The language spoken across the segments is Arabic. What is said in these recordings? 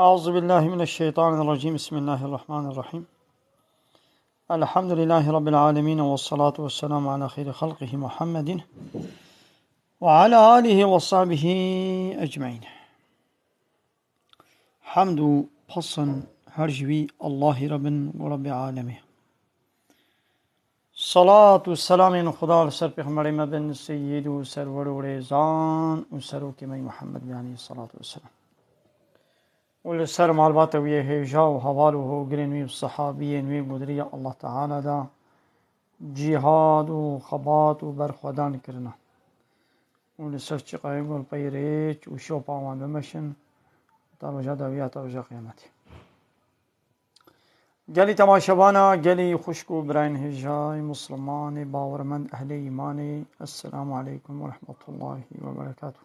أعوذ بالله من الشيطان الرجيم. بسم الله الرحمن الرحيم. الحمد لله رب العالمين، والصلاة والسلام على خير خلقه محمد وعلى آله وصحبه أجمعين. حمد پسن هرجوی الله رب و رب عالمه. صلاة و سلام خدا سر پیغمبر مبن سید و سرور و ریزان و سروک می محمد بیانی صلاة و سلام. والسر معلومات ويه هجا وحواله وقرنوي الصحابيين وي قدرية الله تعالى دا جهاد وخبات وبرخودان كرنا والسر چقا يقول بيريج وشو باوان بمشن تروجا دوية تروجا قيامتي قالي تماشبانا قالي خشكو براين هجاي مسلمان باورمند أهل إيماني. السلام عليكم ورحمة الله وبركاته.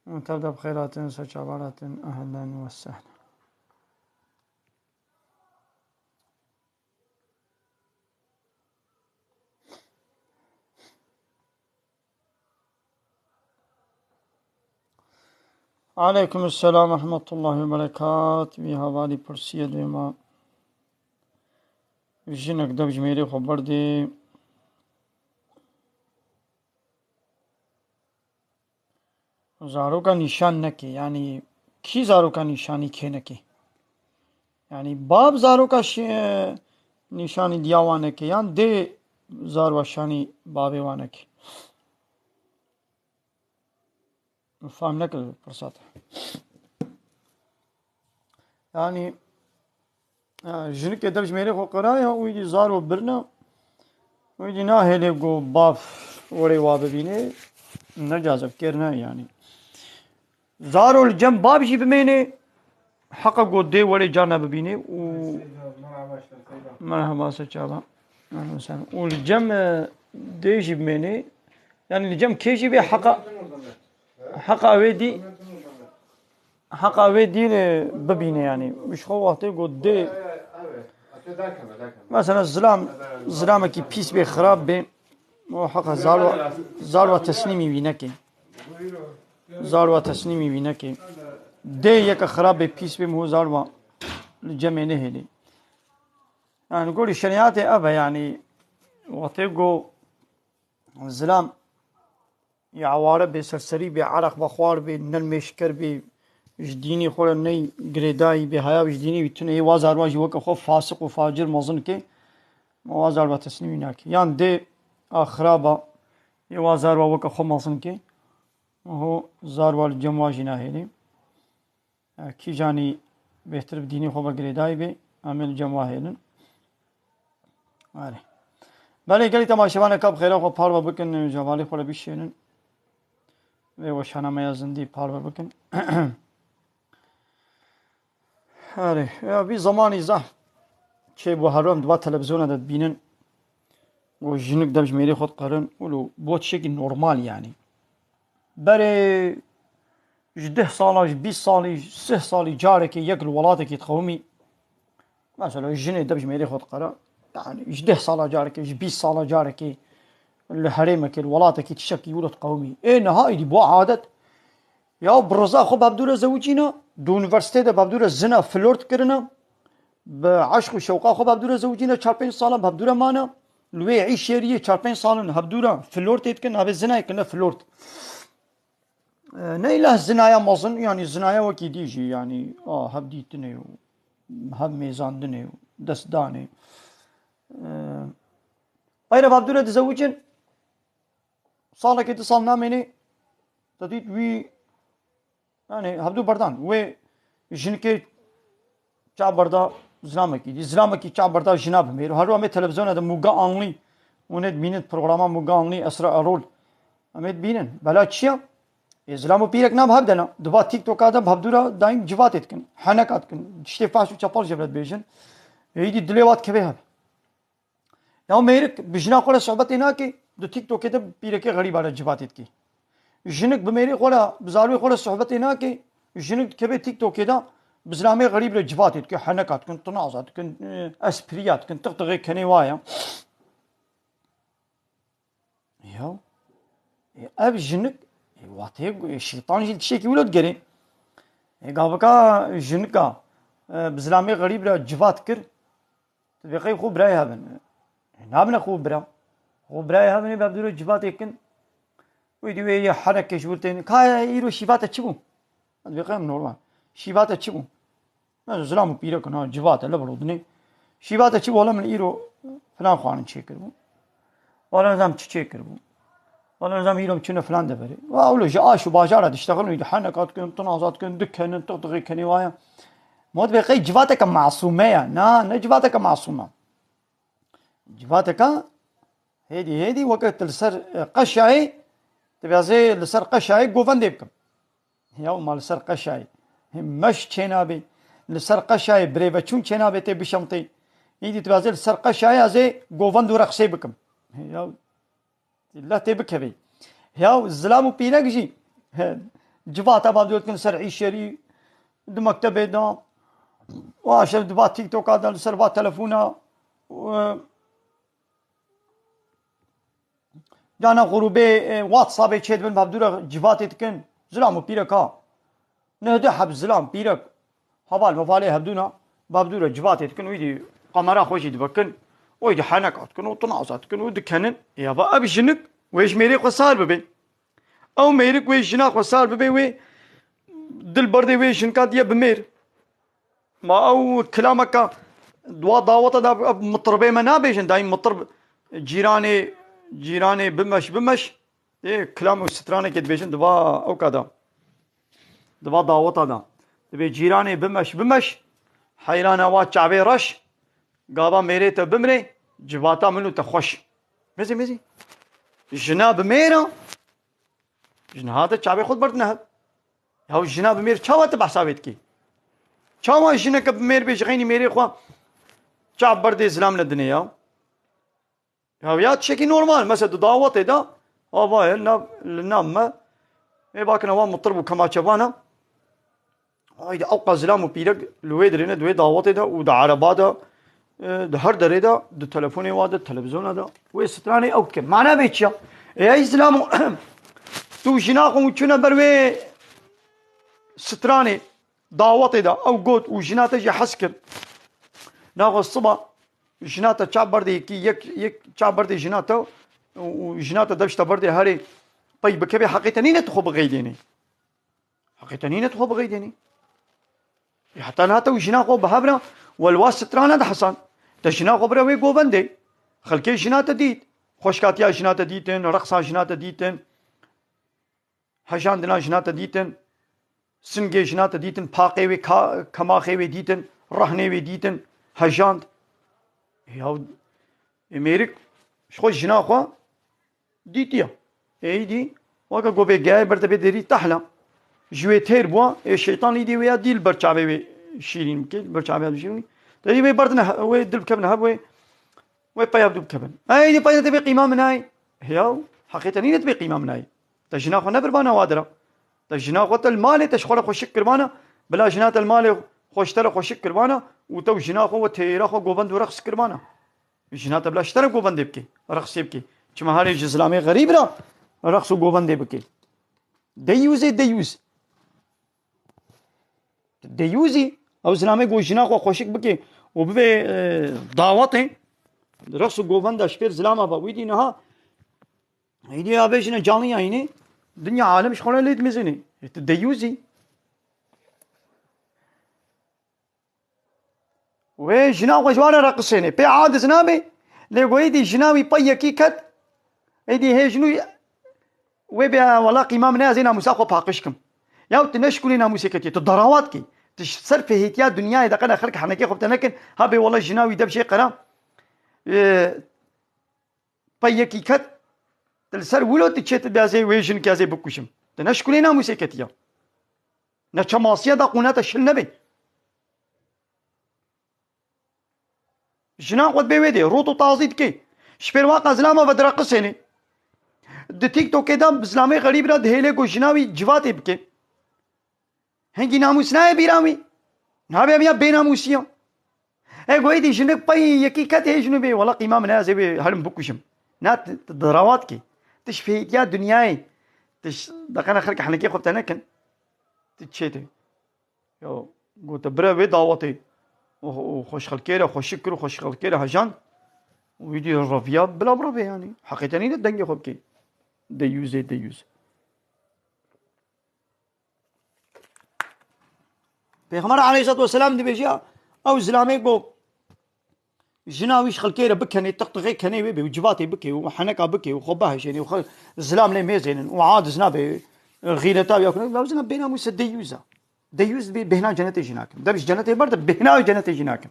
تبدأ بخيرات سجابات أهلا وسهلا. عليكم السلام ورحمة الله وبركاته. في حوالی پرسیه دویما جنک دبج میری خبر دی زارو کا نشان نکی، یعنی کی زارو کا نشانی کی نکی، یعنی باب زارو کا نشانی دیاوانه کی، یعنی دی زارو شانی بابی وانه کی. فهم نکرد پرسات. یعنی جنک دبج میری خو قرآن ویدی زارو برنا ویدی نه هلی گو باب وری واب بینه نجازب کرنا. يعني زارو الجنب باب شي بمينه حقا قد دي ولي جانا ببينه مرحبا سچابا اهلا وسهلا. والجم ديجي بمينه يعني الجم كيجي بي حقا ويدي حقا ويدي ببينه، يعني مش هو وقت قد دي مثلا الزلام كي بيس بي خراب بي حقا زارو تسليمي بينكي زارو تسليمي بينكي دي يك خراب بيس بي مو زارو الجمع نهلي. يعني نقول الشريعات أبا يعني وطيقو الزلام يعوارب بسرسري بعرق بخوار بنلمشكر بجديني خور ني قريداي بهايا بجديني بتني وازار واجي وك خو فاسق وفاجر مظن كي وازار وتسليمي ناكي. يعني دي خرابة يوازار وك خو مظن كي وهو زار والجمواجي ناهلي كي جاني بهتر بديني خو بقريداي بي عمل جمواهلن. آره بله گلی تماشاوان کاب خیره خو پار بکن جوالی خو بیشینن و وشانا میازندی پار بکن. آره بی زمانی زه چه بو هرم دو تلویزیون داد بینن و جنگ دمج میری خود قرن ولو بود شکل نورمال. يعني بري جده سالش 20 سالی 3 سالی جاره که یک الولاده که تخومی مثلا الجنة دبج ميري خود قرا يعني جده سالا جاره که 20 سالا جاره که الحريمه که الولاده که تشكي يولد قومي ايه نهائي دي بو عادت يا برزا خو بابدوره زوجينا دو يونيفرسيتي ده بابدوره زنا فلورت كرنا بعشق وشوقا خو بابدوره زوجينا 4 5 سال بابدوره مانا لوي عيش شيريه 4 5 سال بابدوره فلورت يتكن هذا زنا يكن فلورت نيله زنايا مظن. يعني زنايا وكي ديجي يعني هبديتني هم ميزان دني دست داني غير بابدوره تزوجن صالك اتصال ناميني تديت وي يعني هبدو بردان وي جنكي چا بردا زلامكي چا بردا جناب مير هرو امي تلفزيون ده موغا انلي ونت بينت برنامج موغا انلي اسرا رول امت بينن بلا چيا İslam'ı pirek nam habdena. Duba TikTok'da habdura daim civat etkin. Hanak atkin. İşte faşu çapal cebret bejin. Eydi dilevat kebe hab. Ya meyrik bijna kola sohbet ina ki do TikTok'da pireke garib ara civat etki. Jinik bimeyrik kola bizarwi kola sohbet ina ki jinik kebe TikTok'da bizrame garib re civat etki. Hanak atkin, tınaz atkin, espri atkin, tıktığı kene vaya. Ya ev jinik وقتی شیطان جیل چیه که ولد گری قابكا جنكا بزلامي غريب را جفات كر تبقي خوب براي هبن نابنا خوب برا خوب براي هبن بابدور جفات يكن ويدي وي حركة شورتين كا يرو شيفات تشبو تبقي نورمال شيفات تشبو زلام بيرا كنا جفات لا برودني شيفات تشبو ولا من يرو فلان خوان تشيكربو ولا نظام تشيكربو ولا نظام يروم تشنا فلان دبري واولو جا شو باجارة تشتغلون يدحنكات كن تنازات كن دكن تغطغي كني وايا مود بقي جفاتك معصومة نا جفاتك معصومة جفاتك هيدي وقت السر قشعي تبي زي السر قشعي قوفن ديبكم يوم مال السر قشعي مش تشينابي السر قشعي بريفاتشون تشينابي تبي شمطي هيدي تبي زي السر قشعي زي قوفن دور قسيبكم يا الله تبك هبي يا الزلام بينك جي جفاتا بابدوت كن سر عيشري مكتبه دا واشر دبا تيك توك هذا سربا تلفونا جانا غروبي واتساب تشيد بن بابدورا جفاتي تكن زلام بيركا نهدي حب زلام بيرك حبال مفالي هبدونا بابدورا جفاتي تكن ويدي قمرا خوشي دبكن ويدي حنكات كن وطنازات كن ودي كنن يا با ابي جنك ويش ميري قصار ببي او ميرك ويش جنا قصار ببي وي دل بردي ويش جنكا ديا بمير ما او كلامك دوا دعوة دا مطربي ما نبيجن دايم مطرب جيراني بمش ايه كلام ستراني كده بيجن دوا او كذا دوا دعوة دا تبي جيراني بمش حيرانا وات شعبي رش قابا ميري تبمري جباتا منو تخوش مزي جناب ميرا جنا هذا شعبي خود برد نهب هاو جناب مير شاوات بحسابيت كي شاوا جنك بمير بيشغيني ميري خوا شعب برد اسلام للدنيا هاو يات شكي نورمال مثلا دعوة دا ابا النام ما اي باكنا وام مطربو كما شبانا هاي اوقع زلام وبيرك لويدرينا دوي دعوة دا ودا عربادا ده هر دره دا ده تلفوني وادا تلفزيون دا ويستراني اوكي معنا بيتشا اي اسلام تو جناقو وچنا بروي ستراني دعوتي دا او قوت وجناتا جي حسكر ناغو الصبح جناتا چاب بردي كي يك چاب بردي جناتا وجناتا دبشتا بردي هاري طيب بكبي حقيقتني نتخو بغيديني حقيقتني نتخو بغيديني حتى ناتا وجناقو بهبنا والواس سترانا دا حسن تجناقو بروي قوبندي خلكي جناتا ديت خوشكاتيا جناتا ديتن رقصا جناتا ديتن هجاندنا جناتا ديتن سنگي جناتا ديتن باقي وي كماخي وي ديتن رهني وي ديتن هجاند يا اميرك شخو جناخو ديتيا اي دي وكا قوبي جاي برتبي ديري تحلا جوي تير بوا الشيطان يدي ويا ديل برچاوي وي شيرين كي برچاوي شيرين تري وي بردنا وي دل كبن هب وي بايا بدو كبن اي دي بايا تبي قيمه مناي هيا حقيقه ني تبي قيمه مناي تجناخو نبربانا وادرا تجناخو المال تشخول خو شكر بانا بلا جنات المال خوشتر خو شكر بانا وتو جناخو وتيرخو قوبند ورخص كربانا جنات بلا اشتر قوبند يبكي رخص يبكي كما هاري اسلامي غريب را رخص قوبند يبكي ديوزي او اسلامي گو جناخو خوشك بكي وبي دعوته رخص قوبند اشبير زلاما با ويدي نها هيدي ابيشنا جاني يعني دنيا عالم شخونا ليت مزني ديوزي وي جناخو جوانا رقصيني بي عاد زنامي ليقو يدي جناوي بايا كيكت ايدي هي جنو ويبيا والله قيمام نازينا مساقو باقشكم ياو تنشكوني ناموسيكتي تضراواتكي تشسر في هيتيا دنيا اذا كان خلق حنكي خبت لكن هابي والله جناوي دب شي قرا بايا كيكت تلسر ولو تشيت بازي ويجن كازي بكوشم تنشكوني ناموسيكتيا نشماسيا دا قنات الشنبي جنا قد بيودي روتو تازيد كي شبير واقع زلامه بدرقسيني د تيك توك كده بزلامي غريب را دهيله کو جناوي جواتي بكي هنگي ناموس ناي بيرامي نابي ابيا بيناموسيا اي گويدي جنك باي يكي كات هي جنبي والله قيمه نازي بي هرم بكوشم نات دراوات كي تشفي يا دنياي تش دقنا خلق حنكي خبت انا كن تشيتي يا قلت برا دعوتي وخوش خلكيرة خوش شكر وخوش خلكيرة هجان ويدي الرفيا بلا بربي يعني حقيقة ني دنگي خوبكي ديوز پیغمبر عليه الصلاة والسلام دي بيجي او زلامي بو جناويش خلكيرة بكني تقطغي كني بي وجباتي بكي وحنكا بكي وخباها شيني الزلام لي ميزين وعاد زنابي غيرتا ياكل لا زنا بينا موسى ديوز بهنا جنتي جناكن درش جنتي برد بهنا جنتي جناكن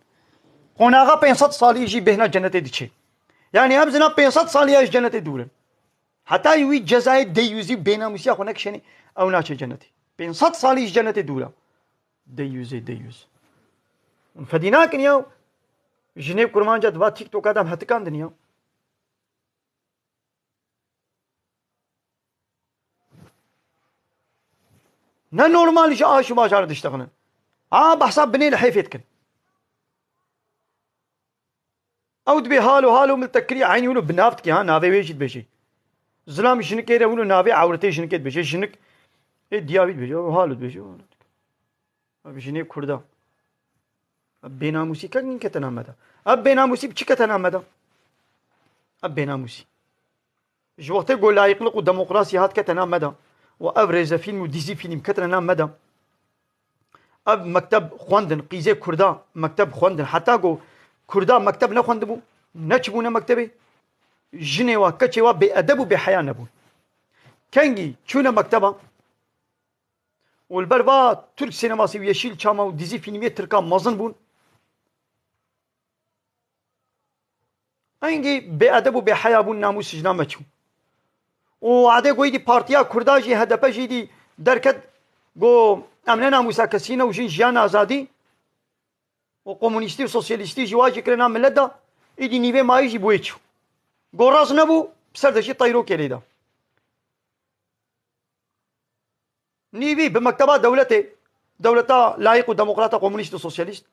قناغا 500 سال يجي بهنا جنتي ديشي يعني ابزنا 500 سال يجي جنتي دولن حتى يوي جزاء ديوزي بينا موسى هناك شني او ناشي جنتي 500 سال يجي جنتي دولا ديوز فديناكن ياو جنيب كرمان جد با تيك توك ادم هتكان دنيا نا نورمال جا شو ما جارد تشتغلن بحساب بنين حيفتكن او دبي هالو ملتكري عيني ولو بنافتك نافي ويجد بشي زلام شنك يرا ولو نافي عورتي شنك بشي شنك ديابيت بشي هالو بشي بجنيب كردا بينا موسي كان كتنا مدى بينا موسي بشي كتنا مدى بينا موسي جوقتي قول لا يقلق الديمقراطية هات كتنا مدى وأبرز فيلم وديزي فيلم كتنا مدى أب مكتب خواندن قيزي كردا مكتب خواندن حتى قو كردا مكتب نخواندبو نچبونا مكتبي جنوا كچوا بأدب بحياة نبون كنجي چونا مكتبا والبربا ترك سينماسي ويشيل چاما وديزي فيلمية تركا مازن بون انجي بأدب بحياة بون ناموس جنا مچو وعده قوي دي بارتيا كردا جي هدفه جي دي دركت قو امننا مساكسينا وجين جيان آزادي وكومونيستي وسوسياليستي جواجي كرنا ملدا ايدي نيبه ماي جي بويچو غوراز نبو بسردشي طيرو كليدا نيبي بمكتبات دولتا لايق وديمقراطة كومونيست وسوسياليست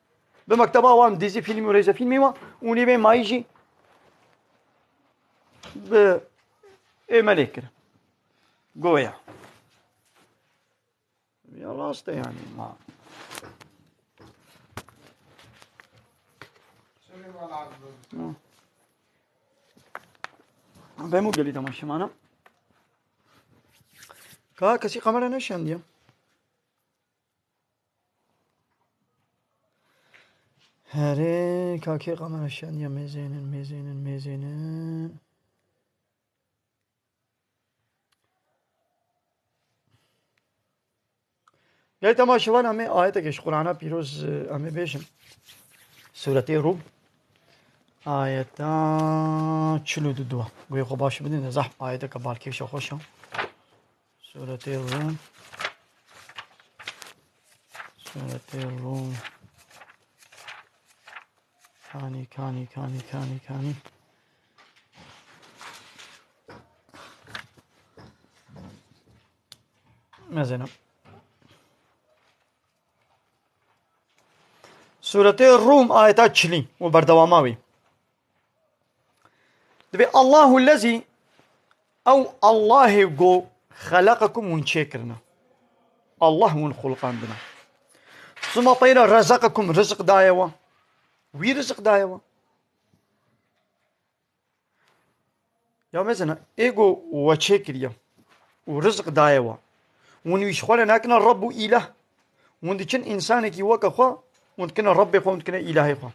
بمكتبة وام ديزي فيلم وريزا فيلم ونيبه ماي جي ملك قوية يا راسته يعني ما بمو قلي تماشي معنا كسي قمر انا شانديا هري كاكي قمر شانديا ميزين قال تماشي وانا امي آية كش قرآن بيروز امي بيشم سورة روم آية چلو دوا قوي خباش بدين زحب آية كبار كيف شو خوشم سورة روم كاني مزنا سورة الروم آيات چلي وبردواماوي دبي الله الذي او الله جو خلقكم ونشكرنا الله من خلقان بنا ثم طينا رزقكم رزق دايوا ويرزق دايوا يا مثلا ايجو وشكريا ورزق دايوا ونويش خوانا ناكنا الرب إله وندكن إنسانك يوكا خوا وندكن الرب خوا وندكن إلهي خوا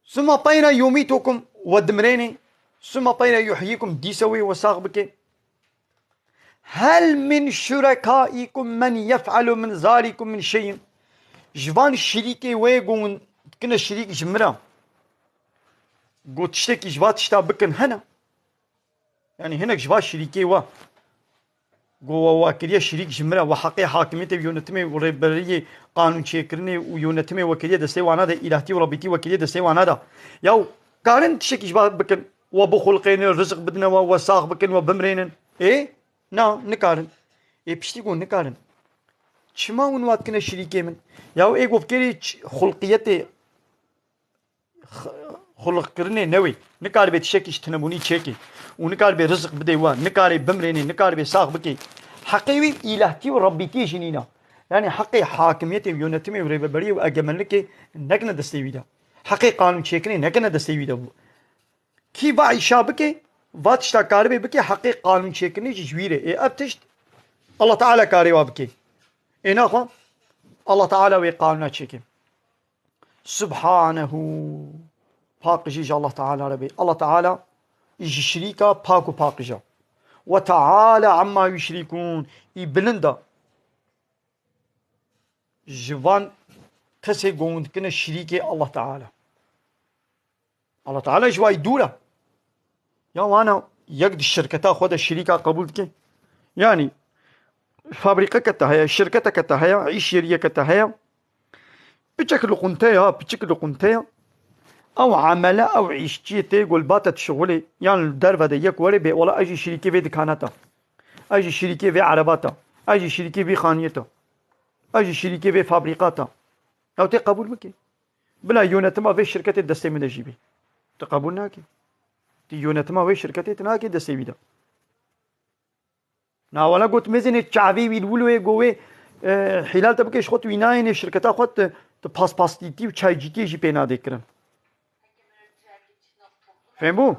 ثم طينا يميتكم ودمريني ثم طينا يحييكم ديسوي وساغبك هل من شركائكم من يفعل من ذلك من شيء جبان الشريكي ويقون كنا الشريك جمرا قلت تشتكي جبات تشتا بكن هنا يعني هناك جبات شريكي وا قوة وكريا شريك جمرا وحقي حاكميته ويونتمي وربرية قانون شيكرني ويونتمي وكريا دستي وانا ده إلهتي وربيتي وكريا دستي وانا ده ياو قارن تشتكي جبات بكن وبخلقين الرزق بدنا وساق بكن وبمرين ايه نكارن ايه بشتيقون نكارن شما ونوات كنا شريكي من ياو ايه بكري خلقيتي خلق كرني نوي نكار بيت شكي تنبوني شكي ونكار بي رزق بدي وان نكار بمريني نكار بي ساق بكي حقي إلهتي وربيتي جنينا يعني حقي حاكميتي ويونتمي وريبري وأجملك نكنا دستيويدا حقي قانون شكلي نكنا دستيويدا كي باعي شابك واتشتا كاربي بكي حقي قانون شكلي جويري إيه أبتشت الله تعالى كاري وابكي إيه ناخو الله تعالى وقانون شكل سبحانه باق جيج الله تعالى ربي الله تعالى يجي شريكا باكو باق جا وتعالى عما يشركون يبلندا جوان كسي قوند كنا شريكي الله تعالى الله تعالى جواي دولة يا وانا يقد الشركة خود الشريكة قبول كي يعني فابريقة كتاهية شركة كتاهية عيشيرية كتاهية بشكل قنتيا او عمله او عيشتي تقول باتت شغلي يعني الدرفة ديك وري بي ولا اجي شريكي في دكاناتا اجي شريكي في عرباتا اجي شريكي في خانيتا اجي شريكي في فابريقاتا او تقبل بكي بلا يونتما في شركة الدستي من الجيبي تقبل ناكي تي يونتما في شركة تناكي دستي بيدا نا ولا قلت مزين الشعبي ويقولوا قوي حلال تبكي شخوت ويناين شركتا خوت باس باس تي وشاي جيتي جي بينا ديكرن فهمو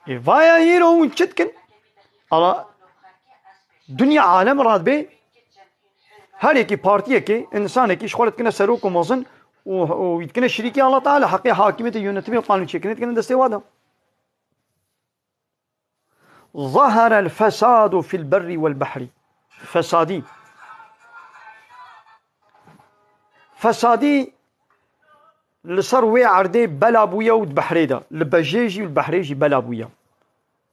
vaya yeri o çetkin ama dünya alem rad be her iki partiye ki insan ki şolat kine seruk mozun o itkine şiriki Allah Teala hakkı hakimiyeti yönetimi kanun çekini itkine destevada ظهر الفساد في البر والبحر فسادي لصروي عردي بلا بويا والبحري ده البجيجي والبحريجي بلا بويا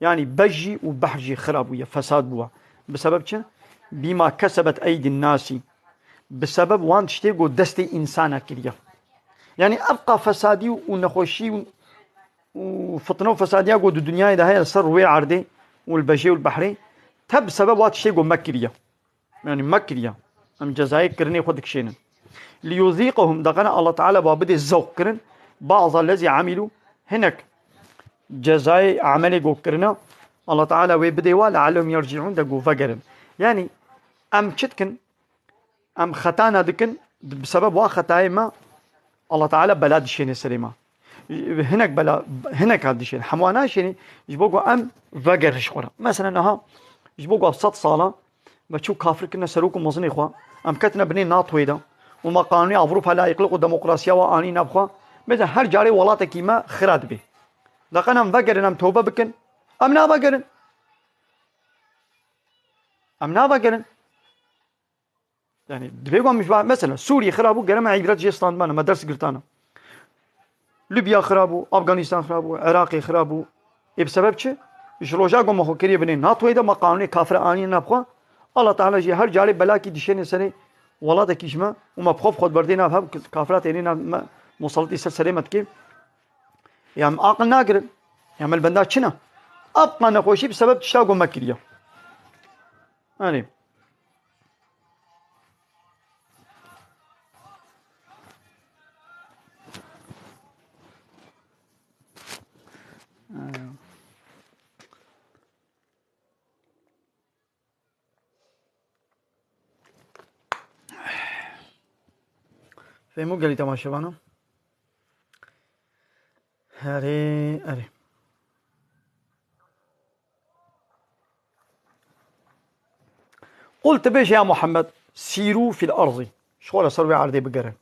يعني بجي وبحرجي خرابويا فساد بوا بسبب شنو بما كسبت ايدي الناس بسبب وان تشتيقو دستي انسانا كريا يعني ابقى فسادي ونخوشي وفطنه فساديا قد الدنيا ده هي صروي عردي والبجي والبحري تب سبب وان تشتيقو مكريا يعني مكريا ام جزائر كرني خدك شينا ليذيقهم دقنا الله تعالى بابد الزوق كرن بعض الذي عملوا هناك جزاء عملي جو كرنا الله تعالى ويبدوا لعلهم يرجعون دقوا فقرن يعني ام تشتكن ام خطانا دكن بسبب وخطاي ما الله تعالى بلاد الشين السليمة هناك بلا هناك هذا الشيء حموانا شيء يجبوقوا ام فقر شخورا مثلا ها يجبوقوا ابسط صالة بتشوف كافر كنا سروكم مصني اخوة ام كتنا بني ناطويدا وما قانوني أوروبا لا يقلقوا الديمقراطية وآني نبخوا مثلا هر جاري ولاته كيما خراد به لقنا مفقرن أم توبة بكن أم نابقرن يعني دبيقوا مش مثلا سوريا خرابوا قرما عيبرات جيستان بانا مدرسة قرطانا ليبيا خرابوا أفغانستان خرابوا عراقي خرابوا بسبب شيء جروجا قوم مخو كريه بنين ناطوي ده ما قانوني كافر آني نبخوا الله تعالى جي هر جاري بلاكي دشين سنة ولا كيشما وما بخوف خد بردينا فهم كافرات يعني مصلتي سلسلة كي يعني عقل ناقر يعني البندات شنا أبقى نخوشي بسبب تشتاقوا مكرية يعني فهمو قالي تماشا بانا أري قلت بيش يا محمد سيروا في الأرض شغل سروي عردي بقرن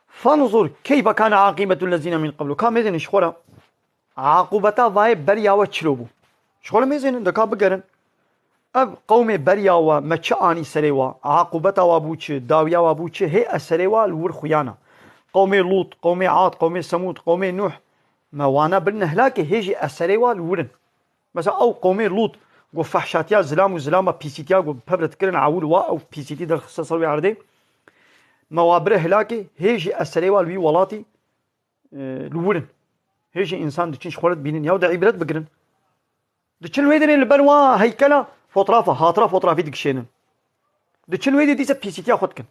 فانظر كيف كان عاقبة الذين من قبل كان ميزين شغل عاقبتا فاي بريا وشلوبو شغل ميزين دكا بقرن اب قوم بريا ومچاني سريوا عاقبتا وابوچ داويا وابوچ هي اسريوا الور خيانه قوم لوط قوم عاد قوم ثمود قوم نوح ما وانا بالنهلاك هيجي اسريوا الورن مثلا او قوم لوط جو فحشاتيا زلام وزلامه بيسيتيا جو ببرت كرن عول وا او بيسيتي در خصصوي عردي موابره هلاكي هيجي اسريوا الوي ولاتي الورن هيجي انسان دچين شخولت بينين يا ودعي عبرت بقرن دچن ويدن البنوا هيكلا فوترافا هاترا فوترافي دكشينن دچن ويدي ديسا بيسيتيا خدكن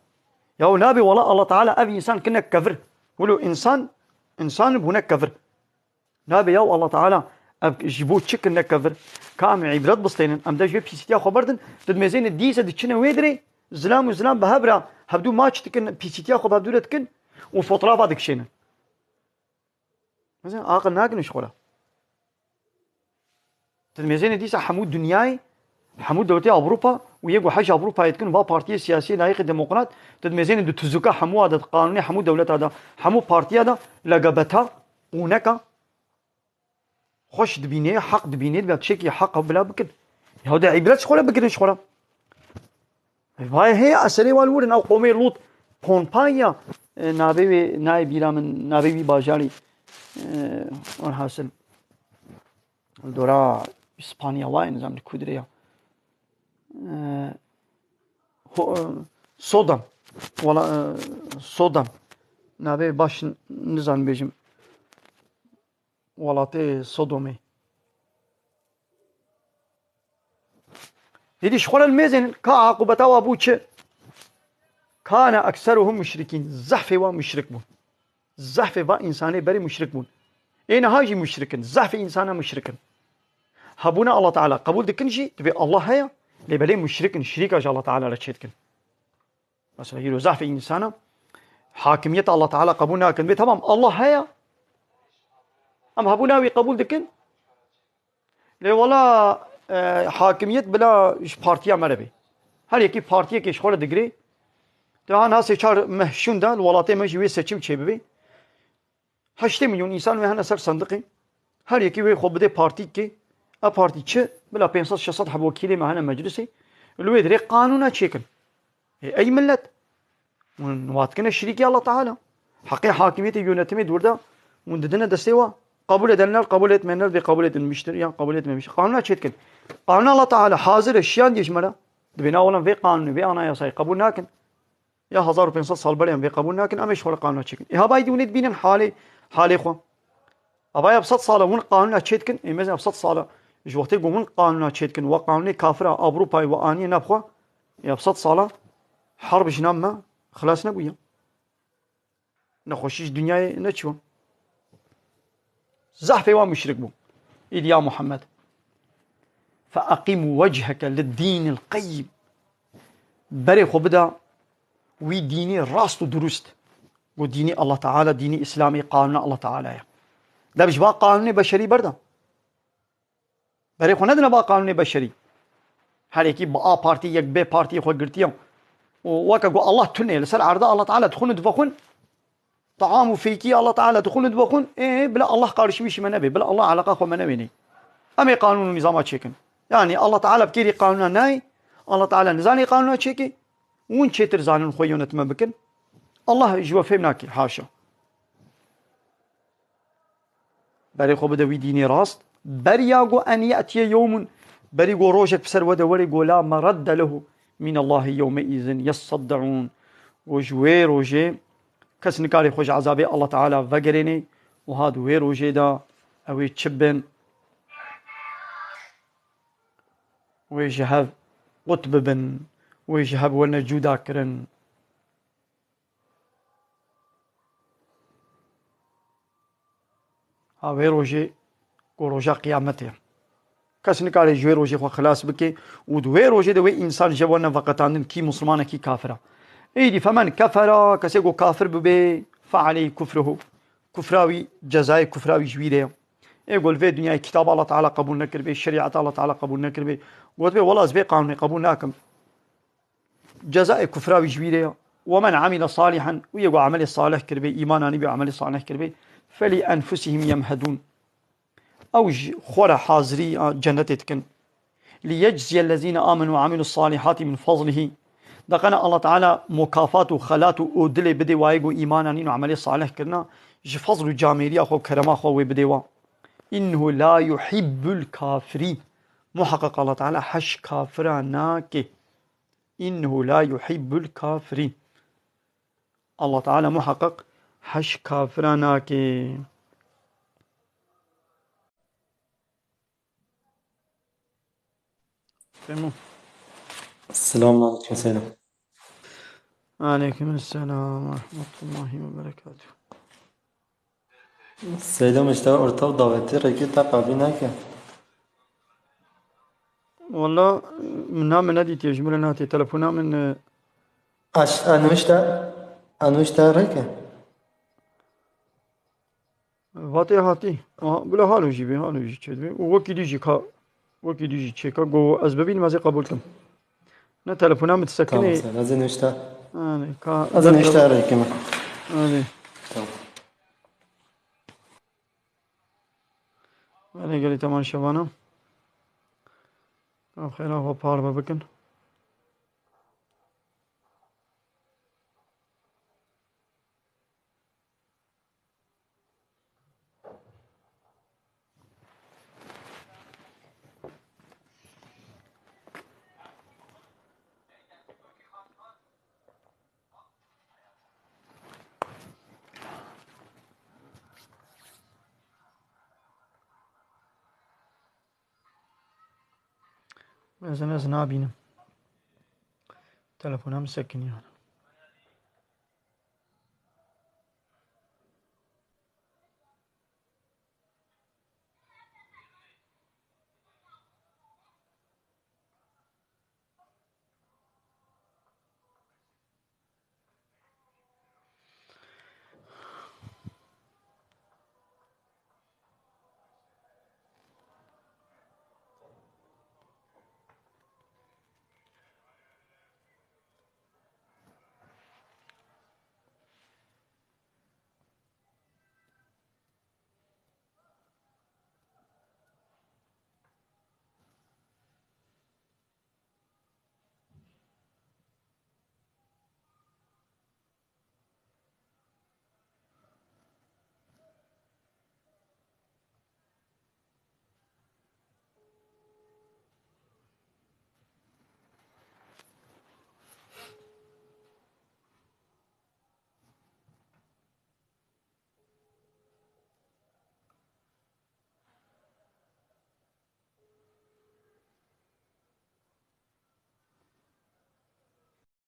يا نبي والله الله تعالى ابي انسان كنا كفر ولو انسان بهناك كفر نبي يا الله تعالى جيبو تشكن نكفر كام عبرات بسطين ام داش بيسيتيا خبردن دد مزين ديسه دتشنا ويدري زلام وزلام بهبرا هبدو ماتش تكن بيسيتيا خب هبدو تكن وفطرا بعدك شينا مثلا عاقل ناقن شغله دد مزين ديسه حمود دنياي حمود دولتي اوروبا ويجوا حاجه اوروبا يتكن با بارتي سياسي لايق ديمقراط دد مزين دو تزوكا حمو هذا قانوني حمود دولت هذا حمو بارتي هذا لقبتها ونكا خوش دبيني حق دبيني بتشكي حق بلا بكد هذا عبرات شغله بكد شغله هاي أسري والورن أو قومي لوط بونبايا نابي نايبيرا من نابي باجاري والحاصل الدورة إسبانيا واي نظام الكودريا صدام ولا صدام نابي باش نظام بيجم ولاتي صدومي هذه شغل الميزن كعقوبته وابوتش كان أكثرهم مشركين زحف ومشرك بون زحف وإنساني بري مشرك بون إين هاجي مشركين زحف إنسانا مشركين هبونا الله تعالى قبول دكنجي تبي الله هيا لبلي مشركين شريكة الله تعالى لتشيتكن بس هيرو زحف إنسانا حاكمية الله تعالى قبولنا كن تمام الله هيا أم هبونا ويقبول دكن لي ولا حاكمية بلا بارتيا مربي هل يكي بارتيا كي شغل دقري تمام ناس يشار مهشون ده الولايات مجوي سچم چه ببي 8 milyon insan ve hana ser sandıqi her yeki ve xobde parti ki a parti çe bela 500 حب وكيلي معنا مجلسي الويد ري قانونا تشيكن اي ملت ونواتكن الشريك الله تعالى حقي حاكميه يونتمي دوردا ونددنا دسيوا قبول ادلنا قبول اتمنى بقبول المشتري قبول اتمشي قانونا تشيكن قانون الله تعالى حاضر الشيان يشمله بنا اولا في قانون في انا يا قبول ناكن يا 1500 سال بريم في قبول ناكن امش ولا قانون تشيكن ها بايدي ونيت بينن حالي خو ابا ابسط صاله ون قانون تشيكن مثلا ابسط صاله جوقتي قومن قانون تشيكن وقانون كافره اوروبا واني نبخه يا ابسط صاله حرب جنامه خلاص نبويا نخشيش دنيا نتشون زحفي ومشرك بو إيدي يا محمد فأقم وجهك للدين القيم بري خبدا وي ديني راست ودرست وديني الله تعالى ديني إسلامي قانون الله تعالى ده مش بقى قانون بشري بردا بري خو ندنا بقى قانون بشري هل يكي بقى بارتي يك بي بارتي خو قرتيهم وكاكو الله تني لسر عرض الله تعالى تخون دفخون طعام فيكي الله تعالى تخون دفخون إيه بلا الله قارش بيش منبي بلا الله علاقة خو منبيني أمي قانون نظامات شيكن يعني الله تعالى بكيري قانون ناي الله تعالى نزاني قانون شيكي وين شيتر زانون خويونة ما بكن الله جوا فهمناكي حاشا بري خو بدوي ديني راست برياغو أن يأتي يوم بريغو روجك بسر ودوريغو لا مرد له من الله يومئذ يصدعون وجوي روجي كس نكاري خوش عذابي الله تعالى فقريني وهاد وي روجي دا اوي تشبن ويجهب قطببن ويجهب ونجو داكرن هاوي روجي وروجا قيامته كس نكاري جوي روجي خو خلاص بكي ودوي روجي دوي انسان جوانا فقطان كي مسلمان كي كافره ايدي فمن كفر كسيقو كافر ببي فعليه كفره كفراوي جزاي كفراوي جويده يقول في الدنيا كتاب الله تعالى قبول نكر به شريعه الله تعالى قبول نكر به قلت به والله زبي قانون قبول ناكم جزاء كفراوي جويده ومن عمل صالحا ويقول عمل صالح كربي ايمان نبي عمل صالح كربي فلانفسهم يمهدون اوج خور حاضري جنتكن ليجزي الذين امنوا وعملوا الصالحات من فضله دقنا الله تعالى مكافات وخلات ودلي بدي وايغو ايمانا نينو عملي صالح كرنا جفضل جاميريا خو كرما خو بديوا انه لا يحب الكافرين محقق الله تعالى حش كافراناك انه لا يحب الكافرين الله تعالى محقق حش كافراناك تمام السلام عليكم سلام. عليكم السلام ورحمة الله وبركاته. سیدم اشتباه ارتب دعوتی رکی تا قبلی نکرد. والله من نام نادي يجمل ناتي تلفونا من انوشتا رکه. هاتي هاتي بلا هالو جيبي هالو جي تشدوي وكي ديجي كا وكي ديجي تشيكا جو أسبابين ما زي قبولكم نا تلفونا تمام متسكني سید از نوشته. يعني كا از درجة نوشته رکی من. يعني تمام. يعني قال لي تمام شبانا خير هو بار بكن بس أنا نابينا تلفونا مسكني يعني